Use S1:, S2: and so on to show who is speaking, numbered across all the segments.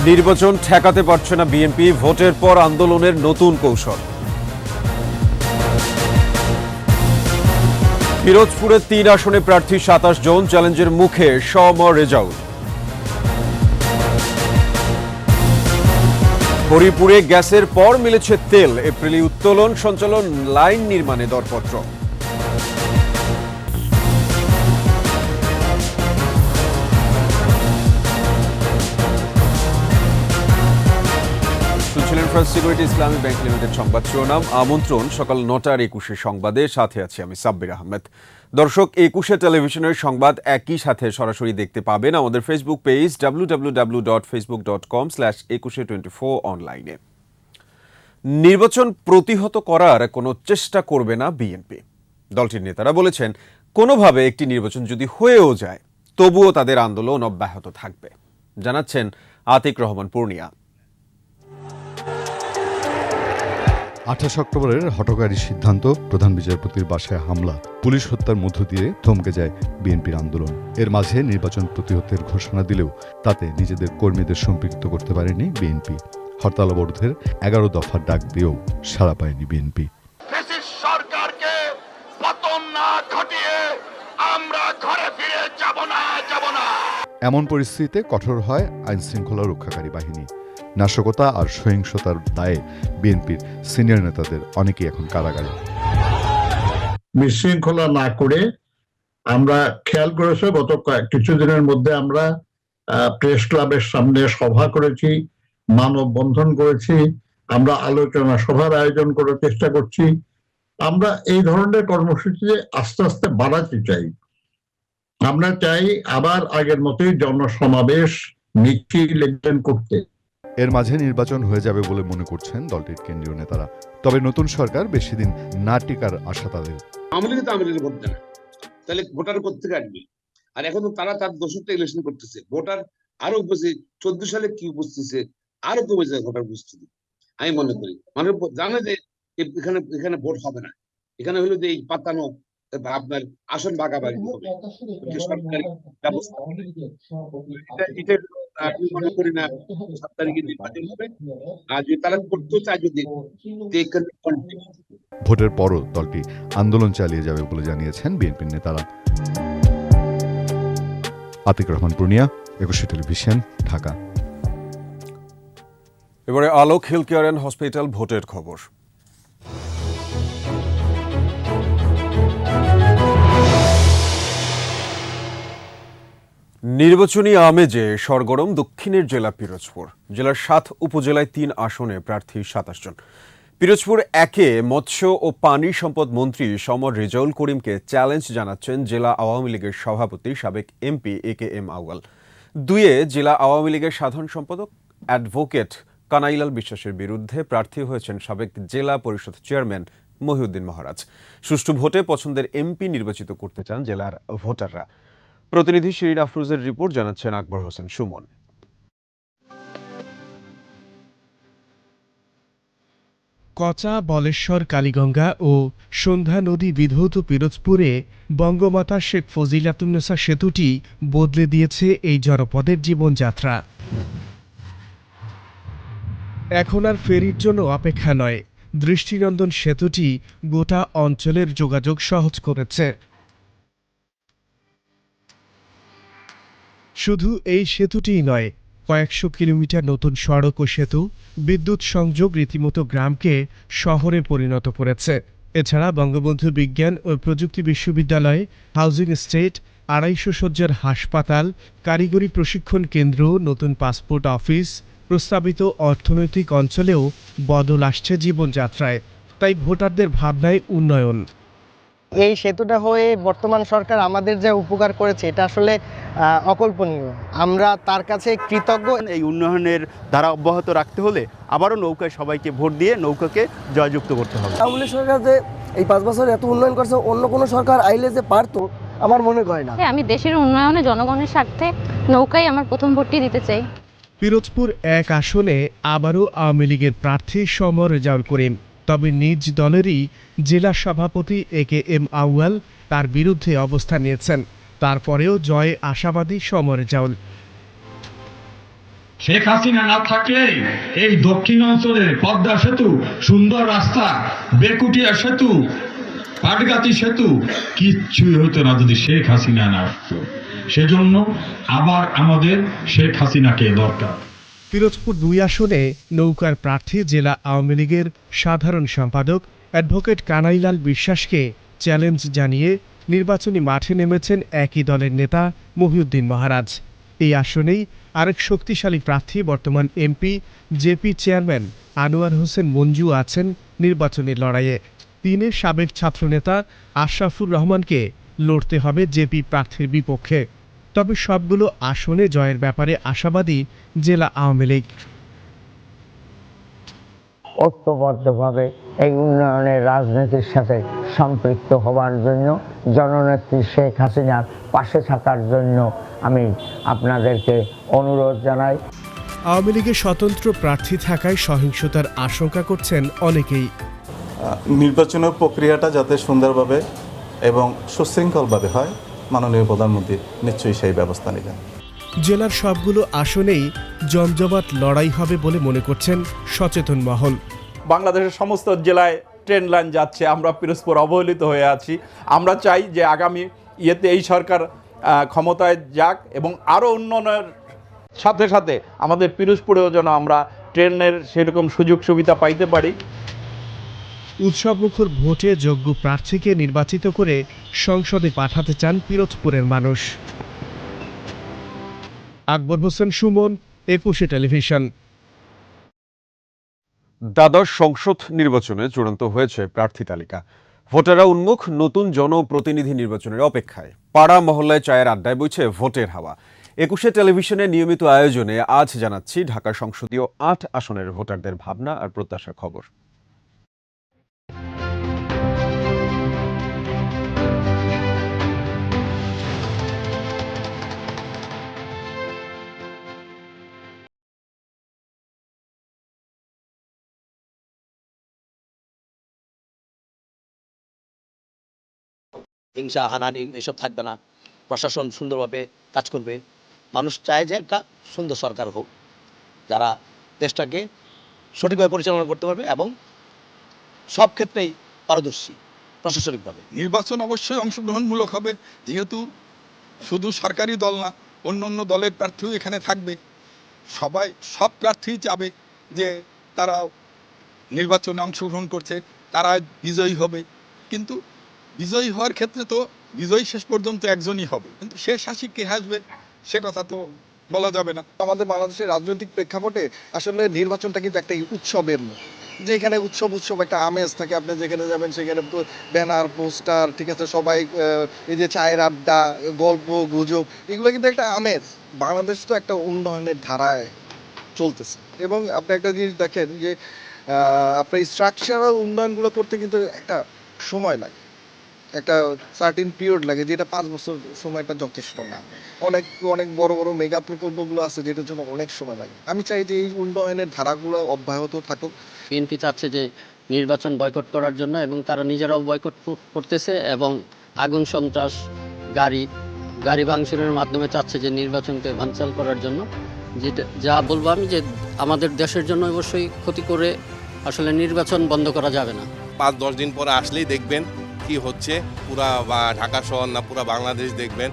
S1: নির্বাচন ঠেকাতে পারছে না বিএনপি, ভোটের পর আন্দোলনের নতুন কৌশল। পিরোজপুরের ৩ আসনে প্রার্থী ২৭ জন, চ্যালেঞ্জের মুখে সম রেজাউল। হরিপুরে গ্যাসের পর মিলেছে তেল, এপ্রিলে উত্তোলন সঞ্চালন লাইন নির্মাণে দরপত্র। সিকিউরিটি ইসলামী ব্যাংক লিমিটেড সংবাদ শিরোনাম। আমন্ত্রণ সকাল ৯:২১ সংবাদে, সাথে আছি আমি সাব্বির আহমেদ। দর্শক, ২১ টেলিভিশনের সংবাদ একই সাথে সরাসরি দেখতে পাবেন আমাদের ফেসবুক পেজ www.facebook.com/2124 অনলাইনে। নির্বাচন প্রতিহত করার কোনো চেষ্টা করবে না বিএনপি। দলটির নেতারা বলেছেন, কোনোভাবে একটি নির্বাচন যদি হয়েও যায় তবুও তাদের আন্দোলন অব্যাহত থাকবে। জানাচ্ছেন আতিক রহমান পূর্ণিয়া।
S2: ২৮ অক্টোবরের হঠকারী সিদ্ধান্ত, প্রধান বিচারপতির বাসায় হামলা, পুলিশ হত্যার মধ্য দিয়ে থমকে যায় বিএনপির আন্দোলন। এর মাঝে নির্বাচন প্রতিহতের ঘোষণা দিলেও তাতে নিজেদের কর্মীদের সম্পৃক্ত করতে পারেনি বিএনপি। হরতাল অবরোধের ১১ দফার ডাক দিয়েও সাড়া পায়নি বিএনপি।
S3: সরকারকে পতন না ঘটিয়ে আমরা ঘরে ফিরে যাব না।
S2: এমন পরিস্থিতিতে কঠোর হয় আইন শৃঙ্খলা রক্ষাকারী বাহিনী। নাশকতা আর সহিংসতার দায়ে বিএনপির সিনিয়র নেতাদের অনেকেই এখন কারাগারে।
S4: বিশৃঙ্খলা না করে আমরা খেয়াল করেছি, গত কিছুদিনের মধ্যে আমরা প্রেস ক্লাবের সামনে সভা করেছি, মানববন্ধন করেছি, আমরা আলোচনা সভার আয়োজন করার চেষ্টা করছি। আমরা এই ধরনের কর্মসূচিতে আস্তে আস্তে বাড়াতে চাই। আমরা চাই আবার আগের মতোই জনসমাবেশ, মিছিল করতে।
S2: এর মাঝে নির্বাচন হয়ে যাবে বলে মনে করছেন দলটির কেন্দ্রীয় নেতারা। তবে নতুন সরকার বেশি দিন না টিকার আশা তাদের।
S5: আওয়ামী লীগ ভোট দেয় না, তাহলে ভোটার কোথেকে আসবে? আর এখন তো তারা তার দোষটা ইলেকশন করতেছে, ভোটার আরো বুঝে 14 সালে কি বুঝতেছে, আরো কমে যায় ভোটার উপস্থিতি। আমি মনে করি মানুষ জানে যে এখানে ভোট হবে না, এখানে হলো যে এই পাতানো আপনার আসন ভাগাভাগি হবে, সরকারি ব্যবস্থা। আমি মনে করি না 7 তারিখে নির্বাচন হবে। আর যদি তারা করতে চায়, যদি
S2: ভোটের পরও দলটি আন্দোলন চালিয়ে যাবে বলে জানিয়েছেন বিএনপির নেতারা। আতিক রহমান পূর্ণিয়া, ২১ টেলিভিশন, ঢাকা।
S1: এবারে আলোক হেলথ কেয়ার অ্যান্ড হসপিটাল ভোটের খবর। নির্বাচনী আমেজে সরগরম দক্ষিণের জেলা পিরোজপুর। জেলার ৭ উপজেলায় ৩ আসনে প্রার্থী ২৭ জন। পিরোজপুর ১-এ মৎস্য ও পানি সম্পদ মন্ত্রী সমর রেজাউল করিমকে চ্যালেঞ্জ জানাচ্ছেন জেলা আওয়ামী লীগের সভাপতি সাবেক এমপি AKM আউয়াল। ২-এ জেলা আওয়ামী লীগের সাধারণ সম্পাদক অ্যাডভোকেট কানাইলাল বিশ্বাসের বিরুদ্ধে প্রার্থী হয়েছেন সাবেক জেলা পরিষদ চেয়ারম্যান মহিউদ্দিন মহারাজ। সুষ্ঠু ভোটে পছন্দের এমপি নির্বাচিত করতে চান জেলার ভোটাররা। প্রতিনিধি শিরিন আফরোজের রিপোর্ট, জানাচ্ছেন আকবর হোসেন সুমন।
S6: কচা, বলেশ্বর, কালীগঙ্গা ও সন্ধ্যা নদী বিধৌত পিরোজপুরে বঙ্গমাতা শেখ ফজিলাতুন্নেসা সেতুটি বদলে দিয়েছে এই জনপদের জীবনযাত্রা। এখন আর ফেরির জন্য অপেক্ষা নয়, দৃষ্টিনন্দন সেতুটি গোটা অঞ্চলের যোগাযোগ সহজ করেছে। শুধু এই সেতুটিই নয়, কয়েকশো কিলোমিটার নতুন সড়ক ও সেতু, বিদ্যুৎ সংযোগ রীতিমতো গ্রামকে শহরে পরিণত করেছে। এছাড়া বঙ্গবন্ধু বিজ্ঞান ও প্রযুক্তি বিশ্ববিদ্যালয়, হাউজিং এস্টেট, ২৫০ শয্যার হাসপাতাল, কারিগরি প্রশিক্ষণ কেন্দ্র, নতুন পাসপোর্ট অফিস, প্রস্তাবিত অর্থনৈতিক অঞ্চলেও বদল আসছে জীবনযাত্রায়। তাই ভোটারদের ভাবনায় উন্নয়ন।
S7: এই সেতুটা হয়ে বর্তমান সরকার আমাদের যে উপকার করেছে, এটা আসলে অকল্পনীয়। আমরা তার কাছে কৃতজ্ঞ।
S8: এই উন্নয়নের ধারা অব্যাহত রাখতে হলে আবারও নৌকায় সবাইকে ভোট দিয়ে নৌকাকে জয়যুক্ত করতে হবে।
S7: আওয়ামী লীগ সরকার যে এই 5 বছর এত উন্নয়ন করছে, অন্য কোনো সরকার আইলে যে পারতো, আমার মনে হয় না।
S9: আমি দেশের উন্নয়নে জনগণের স্বার্থে নৌকায় আমার প্রথম ভোটটি দিতে চাই।
S6: পিরোজপুর ১ আসনে আবারও আওয়ামী লীগের প্রার্থী সমর রেজাউল করিম। তবে নিজ দলেরই জেলা সভাপতি AKM আউয়াল তার বিরুদ্ধে অবস্থান নিয়েছেন। তারপরেও জয়ে আশাবাদী সমর রেজাউল।
S10: শেখ হাসিনা না থাকলে এই দক্ষিণ অঞ্চলে পদ্মা সেতু, সুন্দর রাস্তা, বেকুটিয়া সেতু, পাটগাতি সেতু কিচ্ছুই হতো না যদি শেখ হাসিনা না আসতো। সেজন্য আবার আমাদের শেখ হাসিনাকে দরকার।
S6: পিরোজপুর ২ আসনে নৌকার প্রার্থী জেলা আওয়ামী লীগের সাধারণ সম্পাদক অ্যাডভোকেট কানাইলাল বিশ্বাসকে চ্যালেঞ্জ জানিয়ে নির্বাচনী মাঠে নেমেছেন একই দলের নেতা মহিউদ্দিন মহারাজ। এই আসনেই আরেক শক্তিশালী প্রার্থী বর্তমান MP JP chairman Anwar Hossain Manju আছেন নির্বাচনী লড়াইয়ে। তিনের সাবেক ছাত্রনেতা আশরাফুর রহমানকে লড়তে হবে জেপি প্রার্থীর বিপক্ষে। তবে সবগুলো আসনে জয়ের ব্যাপারে আশাবাদী জেলা আওয়ামী লীগ।
S11: ঐক্যবদ্ধভাবে এই উন্নয়নের রাজনীতির সাথে সম্পৃক্ত হওয়ার জন্য, জননেত্রী শেখ হাসিনার পাশে থাকার জন্য আমি আপনাদেরকে অনুরোধ জানাই।
S6: আওয়ামী লীগের স্বতন্ত্র প্রার্থী থাকায় সহিংসতার আশঙ্কা করছেন অনেকেই।
S12: নির্বাচনের প্রক্রিয়াটা যাতে সুন্দরভাবে এবং সুশৃঙ্খলভাবে হয়, মাননীয় প্রধানমন্ত্রী নিশ্চয়ই সেই ব্যবস্থা নেবেন।
S6: জেলার সবগুলো আসনেই জমজমাট লড়াই হবে বলে মনে করছেন সচেতন মহল।
S13: বাংলাদেশের সমস্ত জেলায় ট্রেন লাইন যাচ্ছে, আমরা পিরোজপুর অবহেলিত হয়ে আছি। আমরা চাই যে আগামী এই সরকার ক্ষমতায় যাক এবং আরও উন্নয়নের সাথে সাথে আমাদের পিরোজপুরেও যেন আমরা ট্রেনের সেরকম সুযোগ সুবিধা পাইতে পারি।
S6: উৎসবমুখর ভোটে যোগ্য প্রার্থীকে নির্বাচিত করে সংসদে পাঠাতে চান পিরোজপুরের মানুষ। আকবর হোসেন সুমন, ২১ টেলিভিশন।
S1: দ্বাদশ সংসদ নির্বাচনে চূড়ান্ত হয়েছে প্রার্থী তালিকা। ভোটাররা উন্মুখ নতুন জনপ্রতিনিধি নির্বাচনের অপেক্ষায়। পাড়া মহল্লায় চায়ের আড্ডায় বইছে ভোটের হাওয়া। ২১ টেলিভিশনের নিয়মিত আয়োজনে আজ জানাচ্ছি ঢাকা সংসদীয় ৮ আসনের ভোটারদের ভাবনা আর প্রত্যাশার খবর।
S14: হিংসা, হানাহানি এসব থাকবে না। প্রশাসন সুন্দরভাবে কাজ করবে। মানুষ চায় যে একটা সুন্দর সরকার হোক, যারা দেশটাকে সঠিকভাবে পরিচালনা করতে পারবে এবং সব ক্ষেত্রেই পারদর্শী প্রশাসনিকভাবে।
S15: নির্বাচন অবশ্যই অংশগ্রহণমূলক হবে, যেহেতু শুধু সরকারি দল না, অন্য অন্য দলের প্রার্থীও এখানে থাকবে। সব প্রার্থী চাবে যে তারা নির্বাচনে অংশগ্রহণ করছে, তারা বিজয়ী হবে। কিন্তু বিজয়ী হওয়ার ক্ষেত্রে তো বিজয়ী শেষ পর্যন্ত একজনই হবে, কিন্তু শেষ হাসি কে হাসবে সে কথা তো বলা যাবে না।
S16: আমাদের বাংলাদেশের রাজনৈতিক প্রেক্ষাপটে আসলে নির্বাচনটা কিন্তু একটা উৎসবের মতো, যে এখানে উৎসব একটা আমেজ থাকে। আপনি যেখানে যাবেন সেখানে তো ব্যানার, পোস্টার, ঠিক আছে, সবাই এই যে চায়ের আড্ডা, গল্প গুজব, এগুলো কিন্তু একটা আমেজ। বাংলাদেশ তো একটা উন্নয়নের ধারায় চলতেছে এবং আপনি একটা জিনিস দেখেন যে আপনার স্ট্রাকচারাল উন্নয়নগুলো করতে কিন্তু একটা সময় লাগে, একটা সার্টেন পিরিয়ড লাগে, যেটা 5 বছর সময়টা যথেষ্ট না। অনেক বড় বড় মেগা প্রকল্পগুলো আছে যেটার জন্য অনেক সময় লাগে। আমি চাই যে এই উন্নয়নের ধারাগুলো অব্যাহত থাকুক।
S14: বিএনপি চাচ্ছে যে নির্বাচন বয়কট করার জন্য এবং তারা নিজেরাও বয়কট করতেছে এবং আগুন সন্ত্রাস, গাড়ি ভাঙচুরের মাধ্যমে চাচ্ছে যে নির্বাচনকে বানচাল করার জন্য। যেটা যা বলবো আমি যে আমাদের দেশের জন্য অবশ্যই ক্ষতি করে আসলে নির্বাচন বন্ধ করা যাবে না।
S17: 5-10 দিন পরে আসলেই দেখবেন কি হচ্ছে, পুরা ঢাকা শহর না পুরা বাংলাদেশ দেখবেন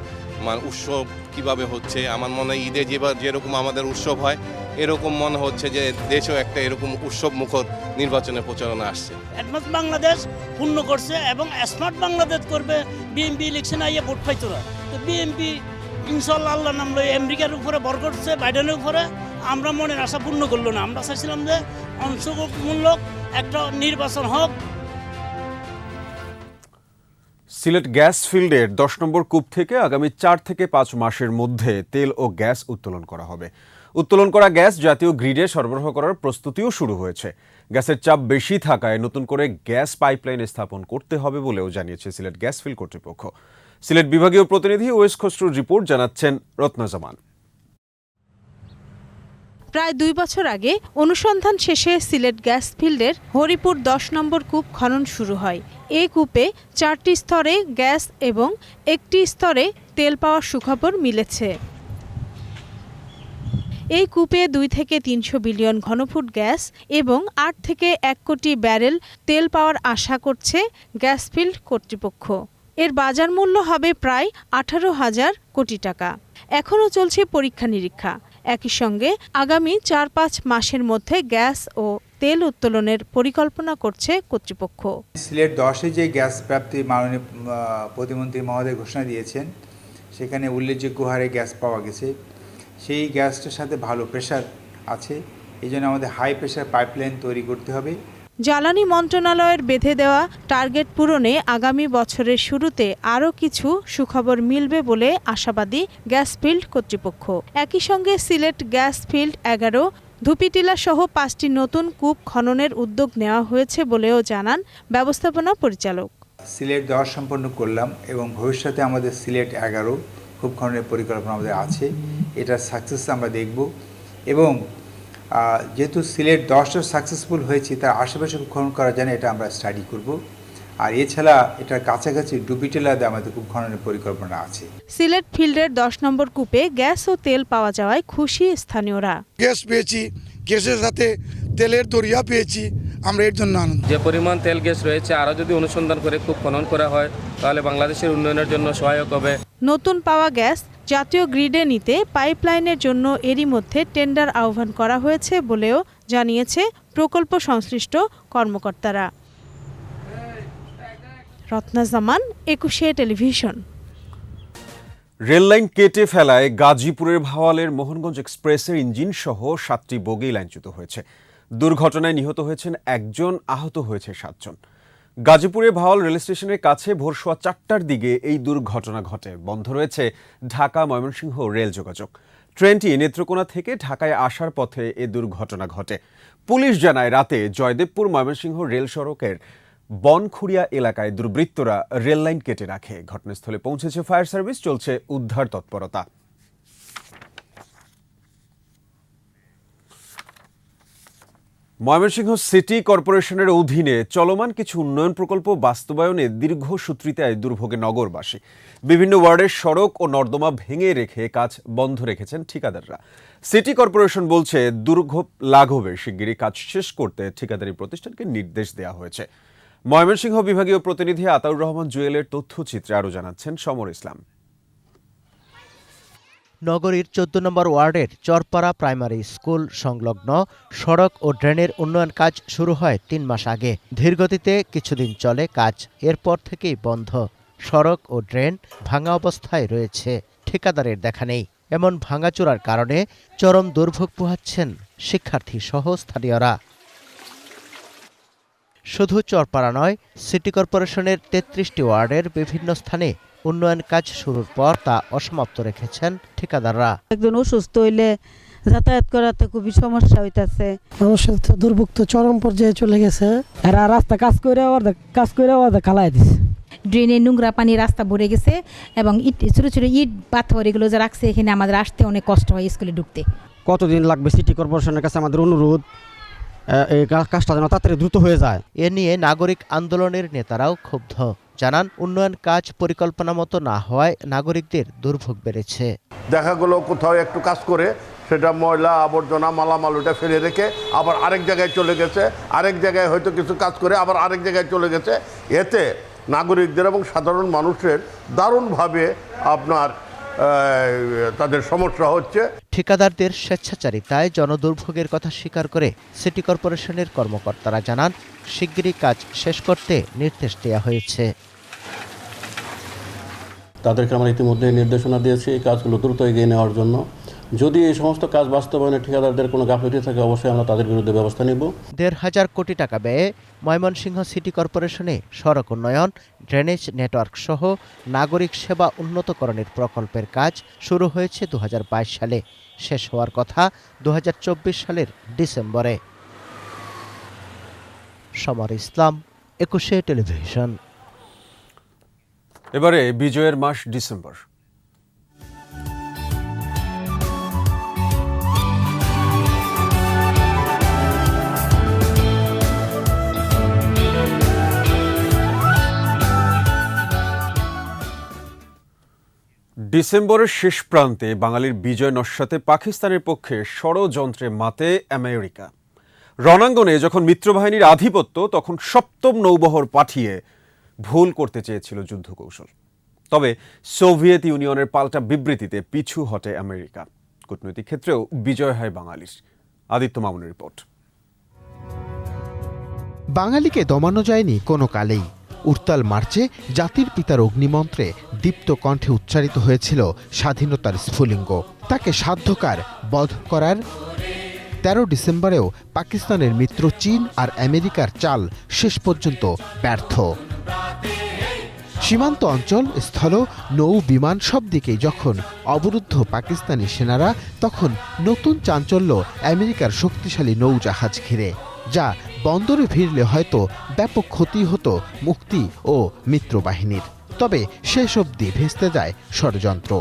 S17: উৎসব কিভাবে হচ্ছে। আমার মনে হয় ঈদে যেরকম আমাদের উৎসব হয়, এরকম মনে হচ্ছে যে দেশেও একটা এরকম উৎসব মুখর নির্বাচনের প্রচারণা আসছে।
S18: অ্যাডভান্স বাংলাদেশ পূর্ণ করছে এবং স্মার্ট বাংলাদেশ করবে। বিএনপি ইলেকশনে আইয়ে ভোট পাইতো না, তো বিএনপি ইনশাল্লাহ আল্লাহ নাম লই আমেরিকার উপরে ভর করছে, বাইডেনের উপরে। আমরা মনের আশা পূর্ণ করলো না। আমরা চাইছিলাম যে অংশগ্রহণমূলক একটা নির্বাচন হোক।
S1: সিলেট গ্যাস ফিল্ডের 10 নম্বর কূপ থেকে আগামী 4 থেকে 5 মাসের মধ্যে তেল ও গ্যাস উত্তোলন করা হবে। উত্তোলন করা গ্যাস জাতীয় গ্রিডে সরবরাহ করার প্রস্তুতিও শুরু হয়েছে। গ্যাসের চাপ বেশি থাকায় নতুন করে গ্যাস পাইপলাইন স্থাপন করতে হবে বলেও জানিয়েছে সিলেট গ্যাস ফিল্ড কর্তৃপক্ষ। সিলেট বিভাগীয় প্রতিনিধি ওয়েস খসরুর রিপোর্ট, জানাচ্ছেন রত্না জামান।
S19: প্রায় 2 বছর আগে অনুসন্ধান শেষে সিলেট গ্যাস ফিল্ডের হরিপুর 10 নম্বর কূপ খনন শুরু হয়। এই কূপে 4টি স্তরে গ্যাস এবং 1টি স্তরে তেল পাওয়ার সুখবর মিলেছে। এই কূপে 2 থেকে 300 বিলিয়ন ঘনফুট গ্যাস এবং 8 থেকে 1 কোটি ব্যারেল তেল পাওয়ার আশা করছে গ্যাসফিল্ড কর্তৃপক্ষ। এর বাজার মূল্য হবে প্রায় 18,000 কোটি টাকা। এখনও চলছে পরীক্ষা নিরীক্ষা। একই সঙ্গে আগামী 4-5 মাসের মধ্যে গ্যাস ও তেল উত্তোলনের পরিকল্পনা করছে কর্তৃপক্ষ।
S20: সিলেট 10-এ যে গ্যাস প্রাপ্তি মাননীয় প্রতিমন্ত্রী মহোদয় ঘোষণা দিয়েছেন, সেখানে উল্লেখযোগ্য হারে গ্যাস পাওয়া গেছে। সেই গ্যাসটার সাথে ভালো প্রেশার আছে, এই জন্য আমাদের হাই প্রেশার পাইপলাইন তৈরি করতে হবে।
S19: জ্বালানি মন্ত্রণালয়ের বেঁধে দেওয়া টার্গেট পূরণে আগামী বছরের শুরুতে আরও কিছু সুখবর মিলবে বলে আশাবাদী গ্যাসফিল্ড কর্তৃপক্ষ। একই সঙ্গে সিলেট গ্যাসফিল্ড 11, ধুপিটিলা সহ 5টি নতুন কূপ খননের উদ্যোগ নেওয়া হয়েছে বলেও জানান ব্যবস্থাপনা পরিচালক।
S20: সিলেট 10 সম্পন্ন করলাম এবং ভবিষ্যতে আমাদের সিলেট 11 কূপ খননের পরিকল্পনা আমাদের আছে। এটা সাকসেস আমরা দেখব এবং যেহেতু সিলেট 10টা সাকসেসফুল হয়েছে, তার আশেপাশে কূপ খনন করা যায় না, এটা আমরা স্টাডি করব। আর এছাড়া এটার কাছাকাছি ডুবিটেলাতে আমাদের কূপ খননের পরিকল্পনা আছে।
S19: সিলেট ফিল্ডের 10 নম্বর কূপে গ্যাস ও তেল পাওয়া যাওয়ায় খুশি স্থানীয়রা।
S21: গ্যাস পেয়েছি, গ্যাসের সাথে তেলের দরিয়া পেয়েছি, আমরা এর জন্য আনন্দ।
S22: যে পরিমাণ তেল গ্যাস রয়েছে আরও যদি অনুসন্ধান করে কূপ খনন করা হয় তাহলে বাংলাদেশের উন্নয়নের জন্য সহায়ক হবে।
S19: নতুন পাওয়া গ্যাস জাতীয় গ্রিডে নিতে পাইপলাইনের জন্য এরই মধ্যে টেন্ডার আহ্বান করা হয়েছে বলেও জানিয়েছে প্রকল্প সংশ্লিষ্ট কর্মকর্তারা। রত্না জামান, 21 টেলিভিশন।
S1: রেললাইন কেটে ফেলায় গাজীপুরের ভাওয়ালের মোহনগঞ্জ এক্সপ্রেসের ইঞ্জিন সহ 7টি বগি লাইনচ্যুত হয়েছে। দুর্ঘটনায় নিহত হয়েছেন 1 জন, আহত হয়েছে 7 জন। গাজীপুরের ভাওয়াল রেল স্টেশনের কাছে ভোর সোয়া 4টার দিকে এই দুর্ঘটনা ঘটে। বন্ধ রয়েছে ঢাকা ময়মনসিংহ রেল যোগাযোগ। ট্রেনটি নেত্রকোনা থেকে ঢাকায় আসার পথে এ দুর্ঘটনা ঘটে। পুলিশ জানায় রাতে জয়দেবপুর ময়মনসিংহ রেল সড়কের বনখুড়িয়া এলাকায় দুর্বৃত্তরা রেললাইন কেটে রাখে। ঘটনাস্থলে পৌঁছেছে ফায়ার সার্ভিস, চলছে উদ্ধার তৎপরতা। ময়মনসিংহ সিটি কর্পোরেশনের অধীনে চলমান কিছু উন্নয়ন প্রকল্প বাস্তবায়নে দীর্ঘসূত্রিতায় দুর্ভোগে নগরবাসী। বিভিন্ন ওয়ার্ডের সড়ক ও নর্দমা ভেঙে রেখে কাজ বন্ধ রেখেছেন ঠিকাদাররা। সিটি কর্পোরেশন বলছে দুর্ভোগ লাঘবে শিগগিরই কাজ শেষ করতে ঠিকাদারি প্রতিষ্ঠানকে নির্দেশ দেওয়া হয়েছে। ময়মনসিংহ বিভাগীয় প্রতিনিধি আতাউর রহমান জুয়েলের তথ্যচিত্রে আরও জানাচ্ছেন সমর ইসলাম।
S23: নগরীর 14 নম্বর ওয়ার্ডের চরপাড়া প্রাইমারি স্কুল সংলগ্ন সড়ক ও ড্রেনের উন্নয়ন কাজ শুরু হয় 3 মাস আগে। ধীরগতিতে কিছুদিন চলে কাজ, এরপর থেকেই বন্ধ। সড়ক ও ড্রেন ভাঙা অবস্থায় রয়েছে, ঠিকাদারের দেখা নেই। এমন ভাঙাচোরার কারণে চরম দুর্ভোগ পোহাচ্ছেন শিক্ষার্থী সহ স্থানীয়রা। শুধু চরপাড়া নয়, সিটি কর্পোরেশনের 33টি ওয়ার্ডের বিভিন্ন স্থানে উন্নয়ন কাজ শুরুর পর তা অসমাপ্ত রেখেছেন ঠিকাদাররা।
S24: একজন অসুস্থ হইলে যাতায়াত করাতে খুবই সমস্যা হইতাছে। মানুষের তো দুর্ভোগ তো চরম পর্যায়ে চলে গেছে। এরা রাস্তা কাজ করে খালাই দিছে।
S25: ড্রেনে নোংরা পানি রাস্তা ভরে গেছে এবং ছোট ছোট ইট পাথর এগুলো যে রাখছে, এখানে আমাদের আসতে অনেক কষ্ট হয় স্কুলে ঢুকতে।
S26: কতদিন লাগবে? সিটি কর্পোরেশনের কাছে আমাদের অনুরোধ, এই কাজটা যেন তাড়াতাড়ি দ্রুত হয়ে যায়।
S23: এ নিয়ে নাগরিক আন্দোলনের নেতারাও ক্ষুব্ধ। জানান, উন্নয়ন কাজ পরিকল্পনা মতো না হওয়ায় নাগরিকদের দুর্ভোগ বেড়েছে।
S27: দেখা গেলো কোথাও একটু কাজ করে সেটা ময়লা আবর্জনা মালামাল ওটা ফেলে রেখে আবার আরেক জায়গায় চলে গেছে, আরেক জায়গায় হয়তো কিছু কাজ করে আবার আরেক জায়গায় চলে গেছে। এতে নাগরিকদের এবং সাধারণ মানুষের দারুণভাবে তাদের সমস্যা হচ্ছে।
S23: ঠিকাদারদের স্বেচ্ছাচারিতায় জনদুর্ভোগের কথা স্বীকার করে সিটি কর্পোরেশনের কর্মকর্তারা জানান, শিগগিরই কাজ শেষ করতে নির্দেশ দেওয়া হয়েছে।
S28: তাদেরকে আমরা ইতিমধ্যে নির্দেশনা দিয়েছি এই কাজগুলো দ্রুত এগিয়ে নেওয়ার জন্য। যদি এই সমস্ত কাজ বাস্তবায়নে ঠিকাদারদের কোনো গাফিলতি থাকে অবশ্যই আমরা তাদের বিরুদ্ধে ব্যবস্থা নেব। 1,500
S23: কোটি টাকা ব্যয়ে ময়মনসিংহ সিটি কর্পোরেশনে সড়ক উন্নয়ন, ড্রেনেজ নেটওয়ার্ক সহ নাগরিক সেবা উন্নতকরণের প্রকল্পের কাজ শুরু হয়েছে 2022 সালে। শেষ হওয়ার কথা 2024 সালের ডিসেম্বরে। সমর ইসলাম, 21 টেলিভিশন।
S1: এবারে বিজয়ের মাস ডিসেম্বর। ডিসেম্বরের শেষ প্রান্তে বাঙালির বিজয় নস্যাতে পাকিস্তানের পক্ষে ষড়যন্ত্রে মাতে আমেরিকা। রণাঙ্গনে যখন মিত্রবাহিনীর আধিপত্য, তখন সপ্তম নৌবহর পাঠিয়ে ভুল করতে চেয়েছিল যুদ্ধ কৌশল। তবে সোভিয়েত ইউনিয়নের পাল্টা বিবৃতিতে পিছু হটে আমেরিকা। কূটনৈতিক ক্ষেত্রেও বিজয় হয় বাঙালির। আদিত্য মামুনের রিপোর্ট।
S2: বাঙালিকে দমানো যায়নি কোনো কালেই। উড়তাল মার্চে জাতির পিতার অগ্নিমন্ত্রে দীপ্ত কণ্ঠে উচ্চারিত হয়েছিল স্বাধীনতার স্ফুলিঙ্গ। তাকে সাধ্যকার বধ করার 13 ডিসেম্বরেও পাকিস্তানের মিত্র চীন আর আমেরিকার চাল শেষ পর্যন্ত ব্যর্থ। সীমান্ত অঞ্চল, স্থল, নৌ, বিমান সব দিকেই যখন অবরুদ্ধ পাকিস্তানি সেনারা, তখন নতুন চাঞ্চল্য আমেরিকার শক্তিশালী নৌজাহাজ ঘিরে, যা বন্দরে ভিড়লে হয়তো ব্যাপক ক্ষতি হতো মুক্তি ও মিত্রবাহিনীর। তবে শেষ অবধি ভেস্তে যায় ষড়যন্ত্র।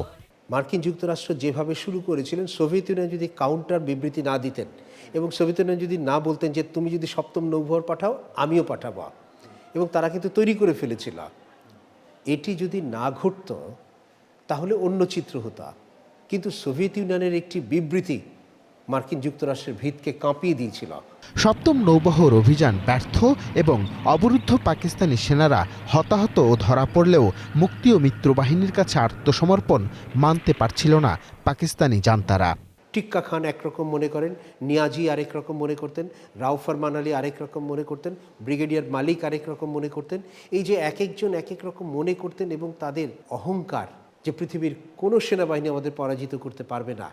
S3: মার্কিন যুক্তরাষ্ট্র যেভাবে শুরু করেছিলেন, সোভিয়েত ইউনিয়ন যদি কাউন্টার বিবৃতি না দিতেন এবং সোভিয়েত ইউনিয়ন যদি না বলতেন যে তুমি যদি সপ্তম নৌবহর পাঠাও আমিও পাঠাবো, এবং তারা কিন্তু তৈরি করে ফেলেছিল, এটি যদি না ঘটত তাহলে অন্য চিত্র হতো। কিন্তু সোভিয়েত ইউনিয়নের একটি বিবৃতি মার্কিন যুক্তরাষ্ট্রের ভিতকে কাঁপিয়ে দিয়েছিল।
S2: সপ্তম নৌবহর অভিযান ব্যর্থ এবং অবরুদ্ধ পাকিস্তানি সেনারা হতাহত ও ধরা পড়লেও মুক্তি ও মিত্রবাহিনীর কাছে আত্মসমর্পণ মানতে পারছিল না পাকিস্তানি জান্তারা।
S3: টিক্কা খান একরকম মনে করেন, নিয়াজি আরেক রকম মনে করতেন, রাও ফরমান আলী আরেক রকম মনে করতেন, ব্রিগেডিয়ার মালিক আরেক রকম মনে করতেন। এই যে এক একজন এক এক রকম মনে করতেন এবং তাদের অহংকার যে পৃথিবীর কোনো সেনাবাহিনী আমাদের পরাজিত করতে পারবে না,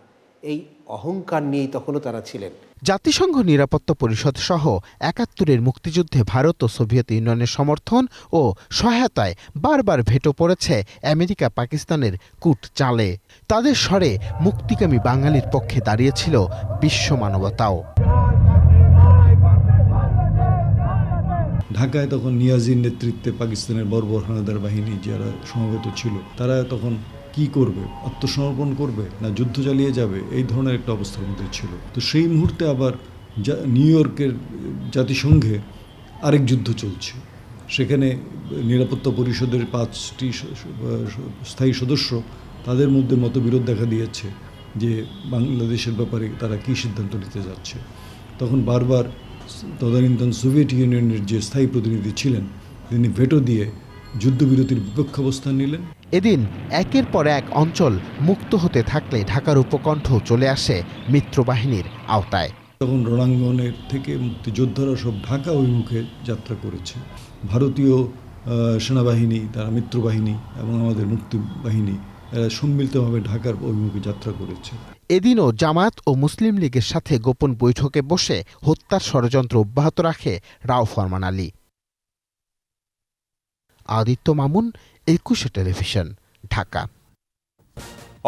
S3: এই অহংকার নিয়েই তখনও তারা ছিলেন।
S2: জাতিসংঘ নিরাপত্তা পরিষদ সহ ৭১-এর মুক্তিযুদ্ধে ভারত ও সোভিয়েত ইউনিয়নের সমর্থন ও সহায়তায় বারবার ভেটো পড়েছে আমেরিকা পাকিস্তানের কূট চালে। তাদের স্বরে মুক্তিকামী বাঙালির পক্ষে দাঁড়িয়েছিল বিশ্ব মানবতাও।
S4: ঢাকায় তখন নিয়াজির নেতৃত্বে পাকিস্তানের বর্বর হানাদার বাহিনী যারা সমবেত ছিল, তারা তখন কি করবে? আত্মসমর্পণ করবে না যুদ্ধ চালিয়ে যাবে? এই ধরনের একটা অবস্থার মধ্যে ছিল। তো সেই মুহূর্তে আবার নিউ ইয়র্কের জাতিসংঘে আরেক যুদ্ধ চলছে। সেখানে নিরাপত্তা পরিষদের 5টি স্থায়ী সদস্য, তাদের মধ্যে মতবিরোধ দেখা দিয়েছে যে বাংলাদেশের ব্যাপারে তারা কী সিদ্ধান্ত নিতে যাচ্ছে। তখন বারবার তদানীন্তন সোভিয়েত ইউনিয়নের যে স্থায়ী প্রতিনিধি ছিলেন, তিনি ভেটো দিয়ে যুদ্ধবিরতির বিপক্ষ অবস্থান নিলেন।
S2: এদিন একের পর এক অঞ্চল মুক্ত হতে থাকলে ঢাকার উপকণ্ঠ চলে আসে মিত্রবাহিনীর আওতায়।
S4: তখন রণাঙ্গনের থেকে মুক্তিযোদ্ধারা সব ঢাকা অভিমুখে যাত্রা করেছে। ভারতীয় সেনাবাহিনী, তারা মিত্রবাহিনী এবং আমাদের মুক্তিবাহিনী এরা সম্মিলিতভাবে ঢাকার অভিমুখে যাত্রা করেছে।
S2: এদিনও জামায়াত ও মুসলিম লীগের সাথে গোপন বৈঠকে বসে হত্যার ষড়যন্ত্র অব্যাহত রাখে রাও ফরমান আলী। আদিত্য মামুন, 21 টেলিভিশন, ঢাকা।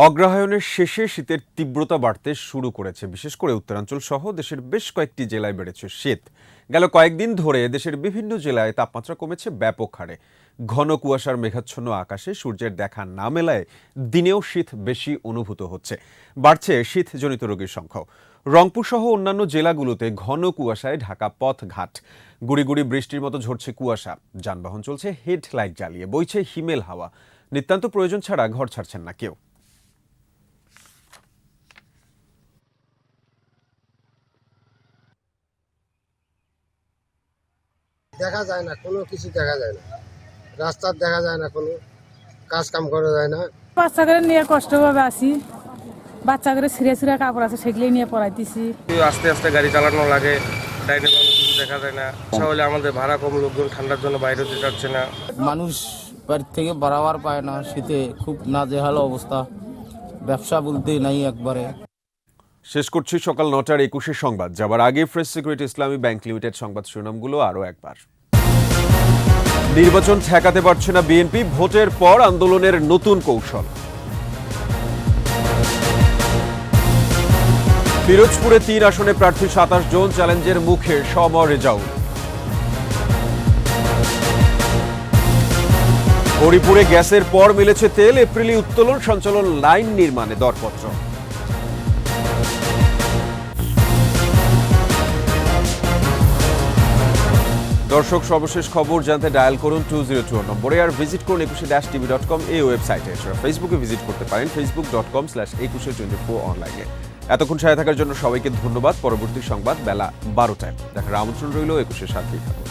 S1: অগ্রহায়ণের শেষে শীতের তীব্রতা বাড়তে শুরু করেছে। বিশেষ করে উত্তরাঞ্চল সহ দেশের বেশ কয়েকটি জেলায় বেড়েছে শীত। গেল কয়েকদিন ধরে দেশের বিভিন্ন জেলায় তাপমাত্রা কমেছে ব্যাপক হারে। ঘন কুয়াশার মেঘাচ্ছন্ন আকাশে সূর্যের দেখা না মেলায় দিনেও শীত বেশি অনুভূত হচ্ছে। বাড়ছে শীতজনিত রোগীর সংখ্যাও। রংপুর সহ অন্যান্য জেলাগুলোতে ঘন কুয়াশায় ঢাকা পথ ঘাট। গুড়ি গুড়ি বৃষ্টির মতো ঝরছে কুয়াশা। যানবাহন চলছে হেডলাইট জ্বালিয়ে, বইছে হিমেল হাওয়া। নিতান্ত প্রয়োজন ছাড়া ঘর ছাড়ছেন না কেউ।
S5: দেখা যায় না, কোনো কিছু দেখা যায় না, রাস্তা দেখা যায় না, কোনো কাজ কাম করা যায় না।
S7: বাচ্চাদের নিয়ে কষ্টভাবে আসি, বাচ্চাদের ছিঁড়ে ছিঁড়ে কাপড় আছে সেগুলি নিয়ে পড়াইতেছি।
S22: আস্তে আস্তে গাড়ি চালানো লাগে, ডাইনে বামে কিছু দেখা যায় না। তাহলে আমাদের ভাড়া কম, লোকজন ঠান্ডার জন্য বাইরে হতে যাচ্ছে না।
S8: মানুষ বাড়ি থেকে বাড়াবার পায় না, শীতে খুব নাজেহাল অবস্থা, ব্যবসা বলতে নাই একবারে।
S1: শেষ করছি সকাল 9টার 21 সংবাদ। যাবার আগে ফ্রেশ সিকিউরিটি ইসলামী ব্যাংক লিমিটেড সংবাদ শিরোনামগুলো আরও একবার। নির্বাচন ঠেকাতে পারছে না বিএনপি, ভোটের পর আন্দোলনের নতুন কৌশল। পিরোজপুরে 3 আসনে প্রার্থী 27 জন, চ্যালেঞ্জের মুখে সম রেজাউল। হরিপুরে গ্যাসের পর মিলেছে তেল, এপ্রিলে উত্তোলন সঞ্চালন লাইন নির্মাণে দরপত্র। দর্শক, সর্বশেষ খবর জানতে ডায়াল করুন 202 নম্বরে, আর ভিজিট করুন 21-tv.com এই ওয়েবসাইটে। এছাড়া ফেসবুকে ভিজিট করতে পারেন facebook.com/2124 অনলাইনে। এতক্ষণ সাথে থাকার জন্য সবাইকে ধন্যবাদ। পরবর্তী সংবাদ বেলা 12টায় দেখার আমন্ত্রণ রইল। 21-এর সাথেই থাকুন।